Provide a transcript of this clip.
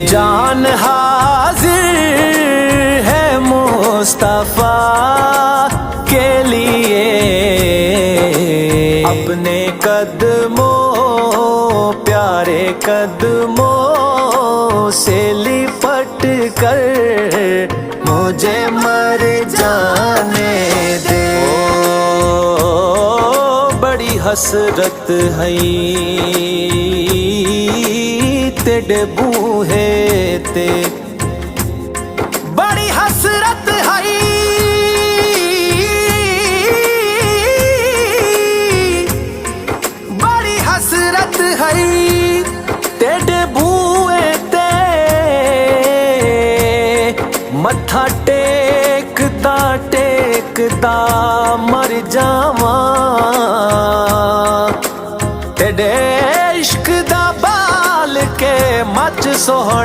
जान हाजिर है मुस्तफा के लिए, अपने कदमों प्यारे कदमों से लिपट कर मुझे मर जाने दे। बड़ी हसरत है तेरे बूहे ते, बड़ी हसरत है बड़ी हसरत है तेरे बूहे ते। मत्था टेकदा टेकदा मर जावा, तेरे इश्क दा बाल के मच सोहना।